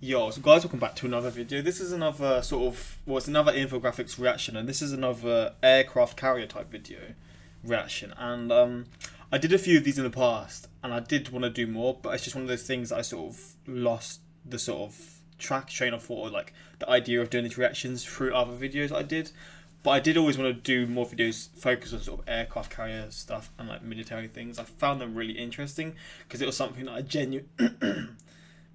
Yo, so guys, welcome back to another video. This is another it's another infographics reaction, and this is another aircraft carrier type video reaction. And I did a few of these in the past, and I did want to do more, but it's just one of those things that I sort of lost the sort of train of thought, or like the idea of doing these reactions through other videos I did. But I did always want to do more videos focused on sort of aircraft carrier stuff and like military things. I found them really interesting because it was something that I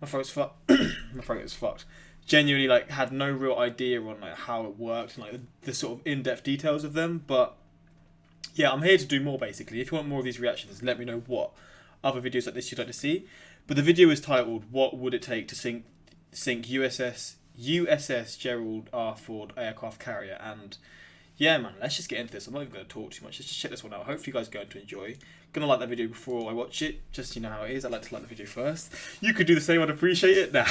my throat's fucked. My throat is fucked. Genuinely, like, had no real idea on like how it worked and like the sort of in-depth details of them. But yeah, I'm here to do more basically. If you want more of these reactions, let me know what other videos like this you'd like to see. But the video is titled "What Would It Take to Sink USS Gerald R Ford aircraft carrier?" And yeah, man, let's just get into this. I'm not even going to talk too much. Let's just check this one out. Hopefully you guys are going to enjoy. Gonna like that video before I watch it. Just, you know how it is. I like to like the video first. You could do the same. I'd appreciate it. Nah.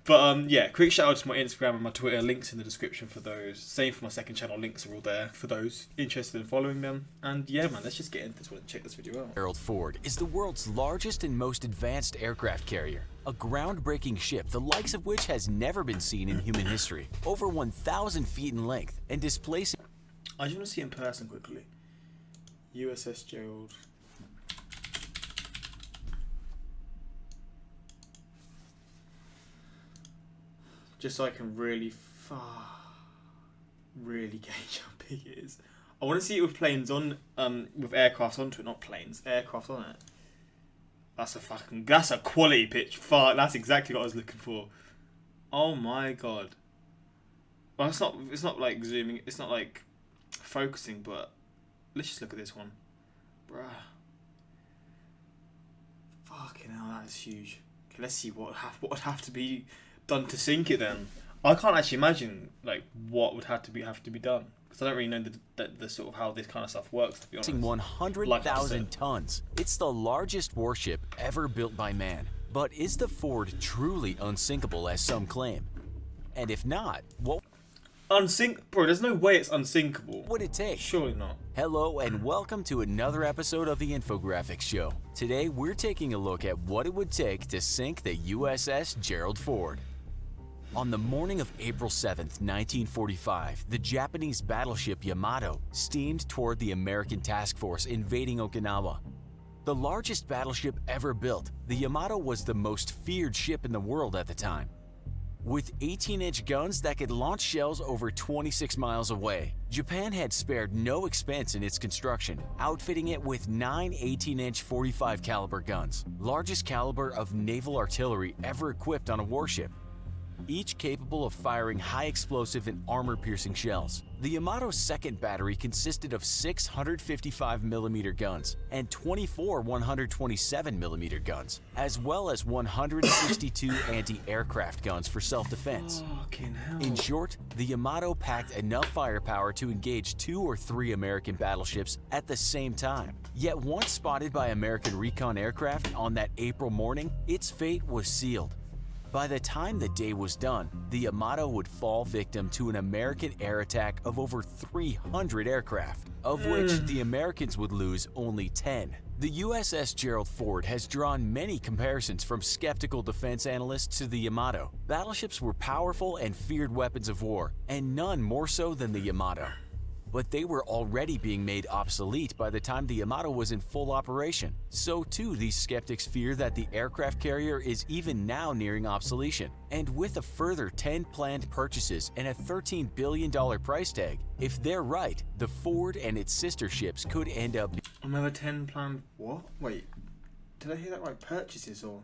But yeah, quick shout out to my Instagram and my Twitter. Links in the description for those. Same for my second channel. Links are all there for those interested in following them. And yeah, man, let's just get into this one and check this video out. Gerald Ford is the world's largest and most advanced aircraft carrier. A groundbreaking ship the likes of which has never been seen in human history. Over 1,000 feet in length and displacing... I just want to see it in person quickly. USS Gerald. Just so I can really gauge how big it is. I want to see it with planes on, with aircraft onto it, not planes, aircraft on it. That's a quality pitch. Fuck, that's exactly what I was looking for. Oh my god. Well, it's not like zooming, it's not like focusing, but let's just look at this one. Bruh. Fucking hell, that is huge. Okay, let's see what would have to be done to sink it then. I can't actually imagine like what would have to be done, because I don't really know the sort of how this kind of stuff works, to be honest. 100,000 tons. It's the largest warship ever built by man. But is the Ford truly unsinkable as some claim? And if not, what Bro, there's no way it's unsinkable. would it take? Surely not. Hello and welcome to another episode of the Infographics Show. Today we're taking a look at what it would take to sink the USS Gerald Ford. On the morning of April 7th, 1945, the Japanese battleship Yamato steamed toward the American task force invading Okinawa. The largest battleship ever built, the Yamato was the most feared ship in the world at the time. With 18-inch guns that could launch shells over 26 miles away, Japan had spared no expense in its construction, outfitting it with 9 18-inch 45 caliber guns, largest caliber of naval artillery ever equipped on a warship. Each capable of firing high explosive and armor-piercing shells. The Yamato's second battery consisted of 6 155mm guns and 24 127mm guns, as well as 162 anti-aircraft guns for self-defense. Fucking hell. In short, the Yamato packed enough firepower to engage 2 or 3 American battleships at the same time. Yet once spotted by American recon aircraft on that April morning, its fate was sealed. By the time the day was done, the Yamato would fall victim to an American air attack of over 300 aircraft, of which the Americans would lose only 10. The USS Gerald Ford has drawn many comparisons from skeptical defense analysts to the Yamato. Battleships were powerful and feared weapons of war, and none more so than the Yamato. But they were already being made obsolete by the time the Yamato was in full operation. So too, these skeptics fear that the aircraft carrier is even now nearing obsolescence. And with a further 10 planned purchases and a $13 billion price tag, if they're right, the Ford and its sister ships could end up... Another 10 planned... What? Wait, did I hear that right? Purchases or...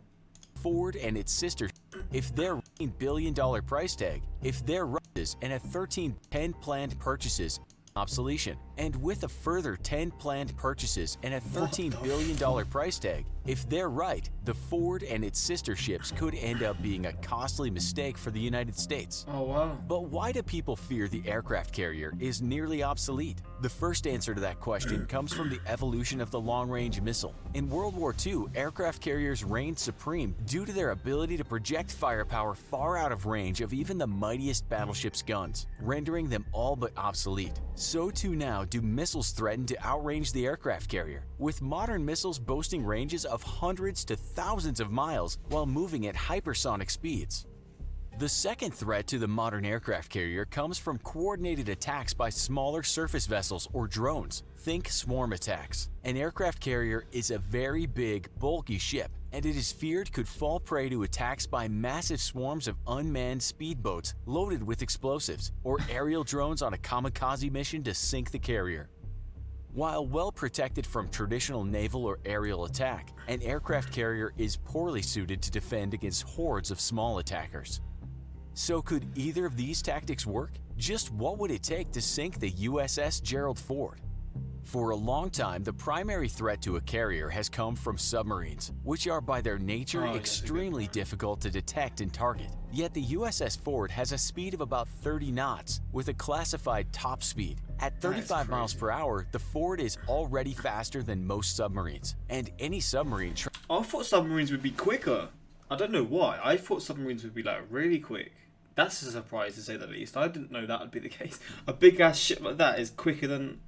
Ford and its sister... If their $13 billion price tag, if they're right, and a 10 planned purchases... obsolescence. And with a further 10 planned purchases and a $13 billion price tag, if they're right, the Ford and its sister ships could end up being a costly mistake for the United States. Oh wow. But why do people fear the aircraft carrier is nearly obsolete? The first answer to that question comes from the evolution of the long-range missile. In World War II, aircraft carriers reigned supreme due to their ability to project firepower far out of range of even the mightiest battleship's guns, rendering them all but obsolete. So too now do missiles threaten to outrange the aircraft carrier, with modern missiles boasting ranges of hundreds to thousands of miles while moving at hypersonic speeds. The second threat to the modern aircraft carrier comes from coordinated attacks by smaller surface vessels or drones. Think swarm attacks. An aircraft carrier is a very big, bulky ship, and it is feared could fall prey to attacks by massive swarms of unmanned speedboats loaded with explosives, or aerial drones on a kamikaze mission to sink the carrier. While well protected from traditional naval or aerial attack, an aircraft carrier is poorly suited to defend against hordes of small attackers. So could either of these tactics work? Just what would it take to sink the USS Gerald Ford? For a long time, the primary threat to a carrier has come from submarines, which are by their nature extremely difficult to detect and target. Yet the USS Ford has a speed of about 30 knots, with a classified top speed. At 35 miles per hour, the Ford is already faster than most submarines, and any submarine... I thought submarines would be quicker. I don't know why. I thought submarines would be like really quick. That's a surprise to say the least. I didn't know that would be the case. A big ass ship like that is quicker than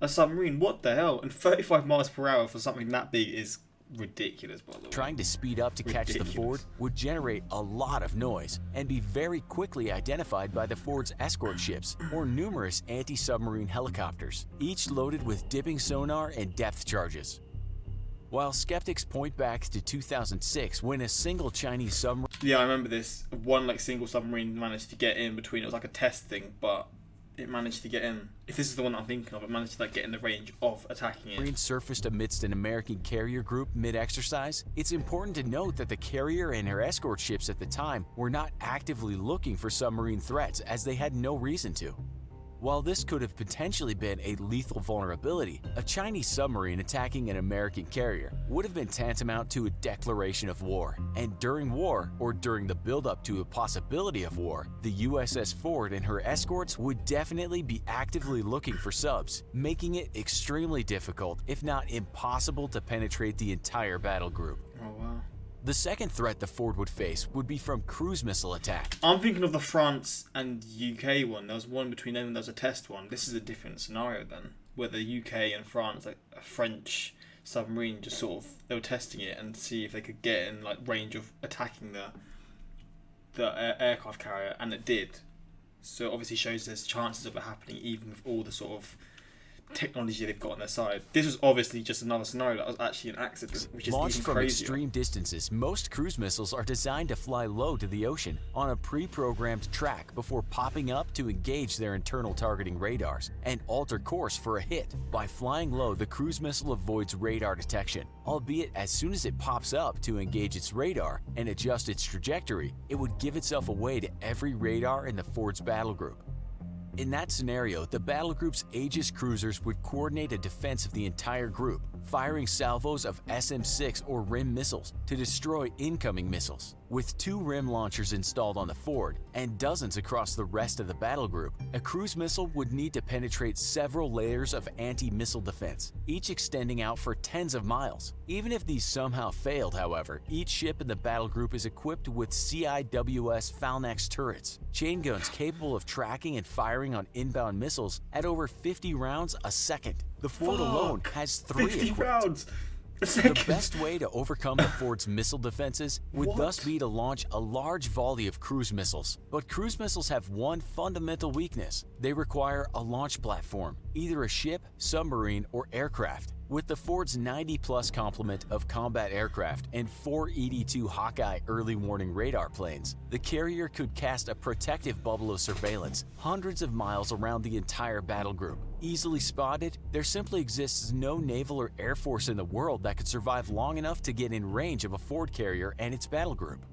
a submarine. What the hell? And 35 miles per hour for something that big is ridiculous, by the way. Trying to speed up to catch the Ford would generate a lot of noise and be very quickly identified by the Ford's escort ships or numerous anti-submarine helicopters, each loaded with dipping sonar and depth charges. While skeptics point back to 2006 when a single Chinese submarine... Yeah, I remember this. One single submarine managed to get in between. It was like a test thing, but it managed to get in. If this is the one I'm thinking of, it managed to get in the range of attacking it. Surfaced amidst an American carrier group mid-exercise. It's important to note that the carrier and her escort ships at the time were not actively looking for submarine threats, as they had no reason to. While this could have potentially been a lethal vulnerability, a Chinese submarine attacking an American carrier would have been tantamount to a declaration of war. And during war, or during the build-up to a possibility of war, the USS Ford and her escorts would definitely be actively looking for subs, making it extremely difficult, if not impossible, to penetrate the entire battle group. Oh wow. The second threat the Ford would face would be from cruise missile attack. I'm thinking of the France and UK one. There was one between them and there was a test one. This is a different scenario then, where the UK and France, like a French submarine, just sort of, they were testing it and see if they could get in like range of attacking the aircraft carrier, and it did. So it obviously shows there's chances of it happening even with all the sort of technology they've got on their side. This was obviously just another scenario that was actually an accident, which is launched even from crazier. Extreme distances, most cruise missiles are designed to fly low to the ocean on a pre-programmed track before popping up to engage their internal targeting radars and alter course for a hit. By flying low, the cruise missile avoids radar detection, albeit as soon as it pops up to engage its radar and adjust its trajectory, it would give itself away to every radar in the Ford's battle group. In that scenario, the battle group's Aegis cruisers would coordinate a defense of the entire group, firing salvos of SM-6 or RIM missiles to destroy incoming missiles. With 2 RIM launchers installed on the Ford and dozens across the rest of the battle group, a cruise missile would need to penetrate several layers of anti-missile defense, each extending out for tens of miles. Even if these somehow failed, however, each ship in the battle group is equipped with CIWS Phalanx turrets, chain guns capable of tracking and firing on inbound missiles at over 50 rounds a second. The Ford alone has 3 50 equipped. rounds a second. The best way to overcome the Ford's missile defenses would thus be to launch a large volley of cruise missiles. But cruise missiles have one fundamental weakness. They require a launch platform, either a ship, submarine, or aircraft. With the Ford's 90-plus complement of combat aircraft and 4 ED-2 Hawkeye early warning radar planes, the carrier could cast a protective bubble of surveillance hundreds of miles around the entire battle group. Easily spotted, there simply exists no naval or air force in the world that could survive long enough to get in range of a Ford carrier and its battle group.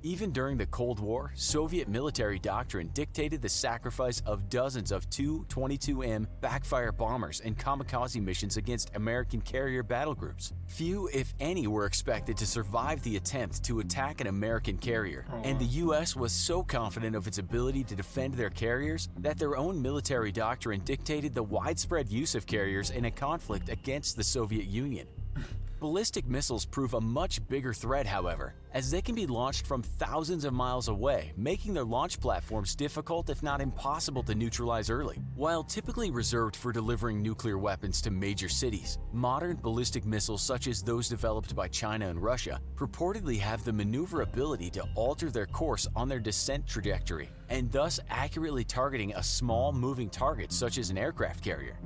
Even during the Cold War, Soviet military doctrine dictated the sacrifice of dozens of Tu-22M backfire bombers and kamikaze missions against American carrier battle groups. Few, if any, were expected to survive the attempt to attack an American carrier, and the US was so confident of its ability to defend their carriers that their own military doctrine dictated the widespread use of carriers in a conflict against the Soviet Union. Ballistic missiles prove a much bigger threat, however, as they can be launched from thousands of miles away, making their launch platforms difficult if not impossible to neutralize early. While typically reserved for delivering nuclear weapons to major cities, modern ballistic missiles such as those developed by China and Russia purportedly have the maneuverability to alter their course on their descent trajectory, and thus accurately targeting a small moving target such as an aircraft carrier.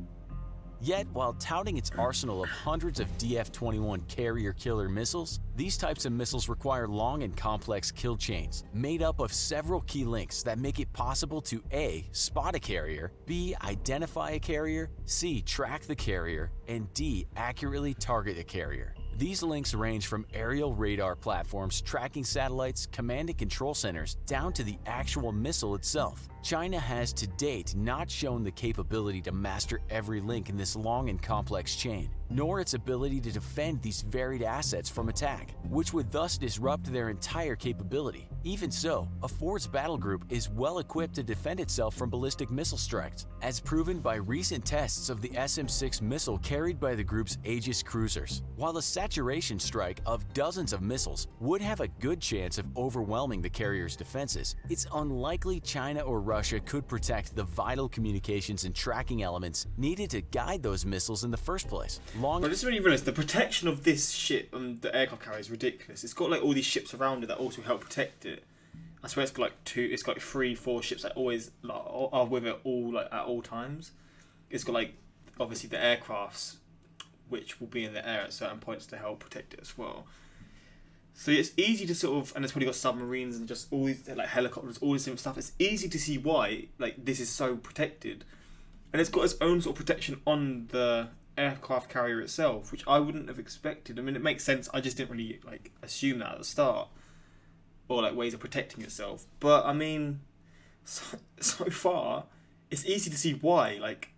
Yet, while touting its arsenal of hundreds of DF-21 carrier-killer missiles, these types of missiles require long and complex kill chains, made up of several key links that make it possible to A. spot a carrier, B. identify a carrier, C. track the carrier, and D. accurately target a carrier. These links range from aerial radar platforms, tracking satellites, command and control centers, down to the actual missile itself. China has to date not shown the capability to master every link in this long and complex chain, nor its ability to defend these varied assets from attack, which would thus disrupt their entire capability. Even so, a Ford's battle group is well equipped to defend itself from ballistic missile strikes, as proven by recent tests of the SM-6 missile carried by the group's Aegis cruisers. While a saturation strike of dozens of missiles would have a good chance of overwhelming the carrier's defenses, it's unlikely China or Russia could protect the vital communications and tracking elements needed to guide those missiles in the first place. But I just really realised the protection of this ship, the aircraft carrier, is ridiculous. It's got like all these ships around it that also help protect it. I swear it's got like it's got 3-4 ships that always like, are with it all like at all times. It's got like obviously the aircrafts, which will be in the air at certain points to help protect it as well. So it's easy to sort of, and it's probably got submarines and just all these like helicopters, all this different stuff. It's easy to see why like this is so protected, and it's got its own sort of protection on the aircraft carrier itself, which I wouldn't have expected. I mean, it makes sense. I just didn't really like assume that at the start, or like ways of protecting itself. But I mean, so far, it's easy to see why like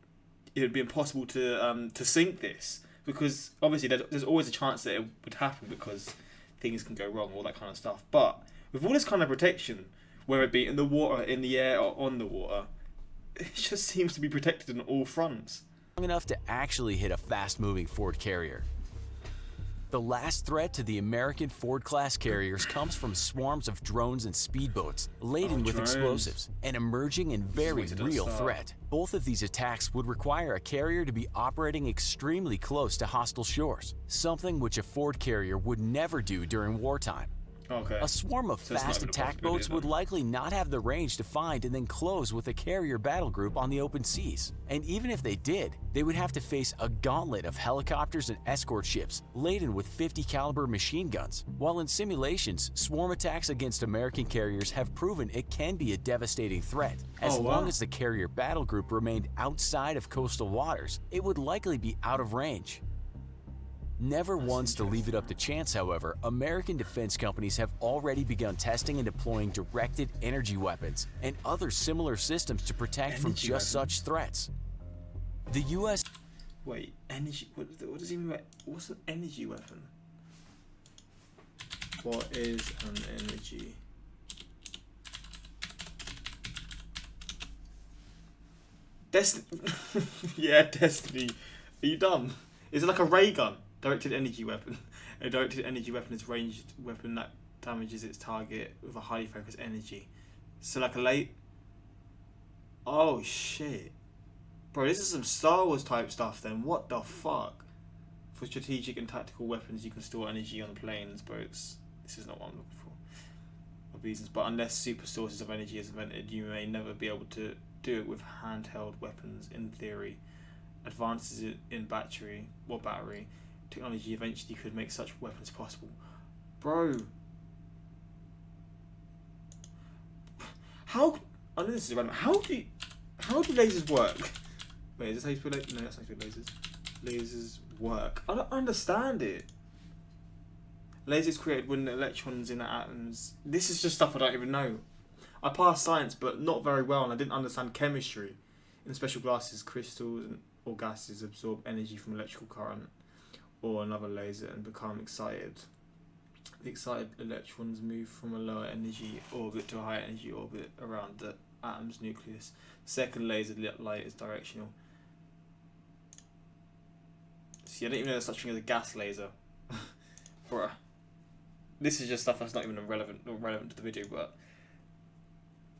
it would be impossible to sink this, because obviously there's always a chance that it would happen because things can go wrong, all that kind of stuff. But with all this kind of protection, whether it be in the water, in the air, or on the water, it just seems to be protected on all fronts. Enough to actually hit a fast-moving Ford carrier. The last threat to the American Ford-class carriers comes from swarms of drones and speedboats laden with explosives, an emerging and very real threat. Both of these attacks would require a carrier to be operating extremely close to hostile shores, something which a Ford carrier would never do during wartime. Okay. A swarm of fast attack boats would likely not have the range to find and then close with a carrier battle group on the open seas. And even if they did, they would have to face a gauntlet of helicopters and escort ships laden with 50 caliber machine guns. While in simulations, swarm attacks against American carriers have proven it can be a devastating threat. As long as the carrier battle group remained outside of coastal waters, it would likely be out of range. Never once to leave it up to chance, however, American defense companies have already begun testing and deploying directed energy weapons and other similar systems to protect from just such threats. The U.S. Wait, energy? What does he mean by, what's an energy weapon? What is an energy? Yeah, Destiny. Are you dumb? Is it like a ray gun? Directed energy weapon. A directed energy weapon is a ranged weapon that damages its target with a highly focused energy. So like a late... Oh shit. Bro, this is some Star Wars type stuff then. What the fuck? For strategic and tactical weapons, you can store energy on planes, boats. This is not what I'm looking for. Of reasons, but unless super sources of energy is invented, you may never be able to do it with handheld weapons. In theory, advances in battery technology eventually could make such weapons possible. Bro, how? I know this is random. How do lasers work? Wait, is this how you spell lasers? No, that's how you spell lasers. Lasers work. I don't understand it. Lasers created when electrons in the atoms. This is just stuff I don't even know. I passed science, but not very well, and I didn't understand chemistry. In special glasses, crystals or gases absorb energy from electrical current or another laser and become excited. The excited electrons move from a lower energy orbit to a higher energy orbit around the atom's nucleus. The second laser light is directional. See, I didn't even know there's such thing as a gas laser. Bruh. This is just stuff that's not even relevant to the video, but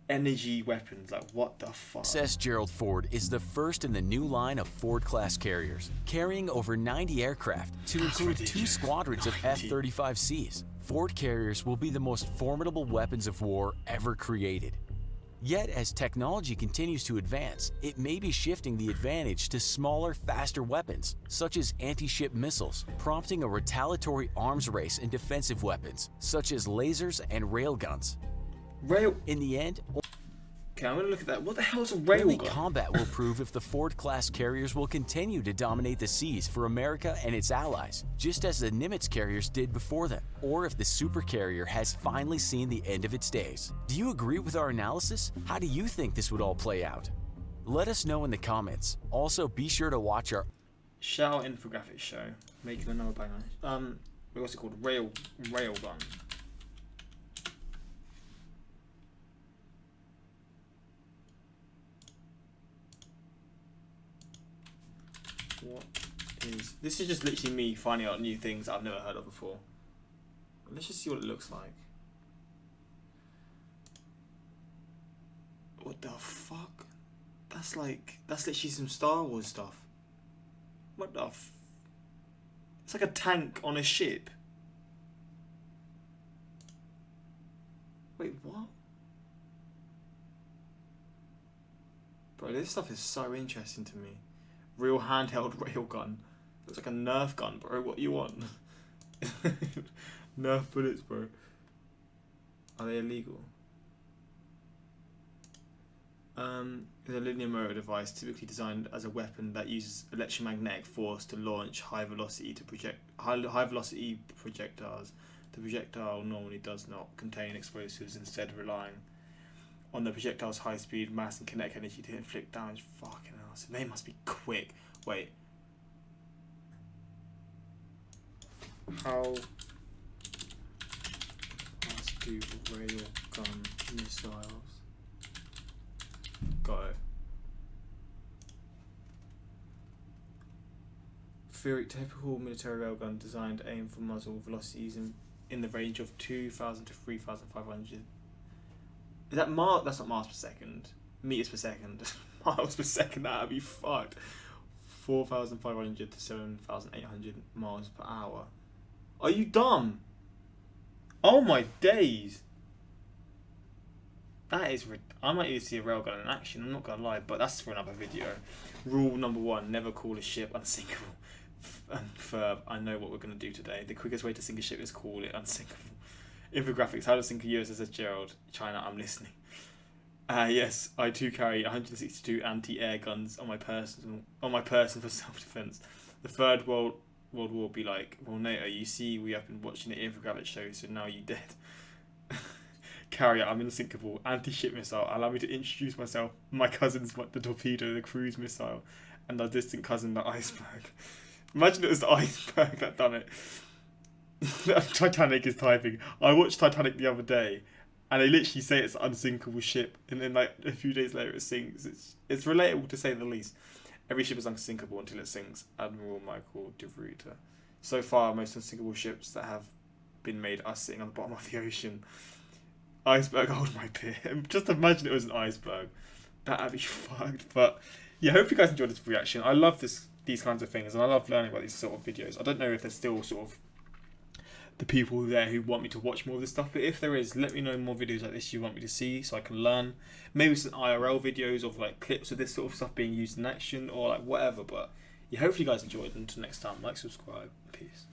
energy weapons, like what the fuck? USS Gerald Ford is the first in the new line of Ford-class carriers, carrying over 90 aircraft to include 2 squadrons of F-35Cs. Ford carriers will be the most formidable weapons of war ever created. Yet, as technology continues to advance, it may be shifting the advantage to smaller, faster weapons, such as anti-ship missiles, prompting a retaliatory arms race in defensive weapons, such as lasers and railguns. In the end, okay, I'm gonna look at that. What the hell is a only railgun? combat will prove if the Ford-class carriers will continue to dominate the seas for America and its allies, just as the Nimitz carriers did before them, or if the supercarrier has finally seen the end of its days. Do you agree with our analysis? How do you think this would all play out? Let us know in the comments. Also, be sure to watch our Shao infographic show, making another banger. What's it called? Railgun. What is this? Is just literally me finding out new things I've never heard of before. Let's just see what it looks like. What the fuck? That's literally some Star Wars stuff. What the it's like a tank on a ship. Wait, what? Bro, this stuff is so interesting to me. Real handheld railgun. Looks like a Nerf gun, bro. What you want? Nerf bullets, bro. Are they illegal? Is a linear motor device typically designed as a weapon that uses electromagnetic force to launch high velocity projectiles. The projectile normally does not contain explosives, instead relying on the projectile's high speed, mass, and kinetic energy to inflict damage. Fucking hell, so they must be quick. Wait. How fast do railgun missiles go? Typical military railgun designed to aim for muzzle velocities in the range of 2,000 to 3,500. Is that that's not miles per second. Meters per second. Miles per second, that'd be fucked. 4,500 to 7,800 miles per hour. Are you dumb? Oh my days. That is... I might even see a railgun in action, I'm not gonna lie, but that's for another video. Rule number 1, never call a ship unsinkable. I know what we're gonna do today. The quickest way to sink a ship is call it unsinkable. Infographics, how to sink a USS Gerald. China, I'm listening. Yes, I too carry 162 anti-air guns on my person for self-defense. The Third World War will be like, well, NATO, you see, we have been watching the infographic show, so now you dead. Carrier, I'm unsinkable. Anti-ship missile. Allow me to introduce myself. My cousin's the torpedo, the cruise missile, and our distant cousin, the iceberg. Imagine it was the iceberg that done it. Titanic is typing. I watched Titanic the other day, and they literally say it's an unsinkable ship, and then like a few days later it sinks. It's relatable to say the least. Every ship is unsinkable until it sinks. Admiral Michael de Vruiter. So far, most unsinkable ships that have been made are sitting on the bottom of the ocean. Iceberg, hold my beer. Just imagine it was an iceberg. That'd be fucked. But yeah, hope you guys enjoyed this reaction. I love these kinds of things, and I love learning about these sort of videos. I don't know if there's still sort of the people there who want me to watch more of this stuff, but if there is, let me know more videos like this you want me to see so I can learn. Maybe some IRL videos of like clips of this sort of stuff being used in action, or like whatever. But yeah, hopefully you guys enjoyed. Until next time, like, subscribe, peace.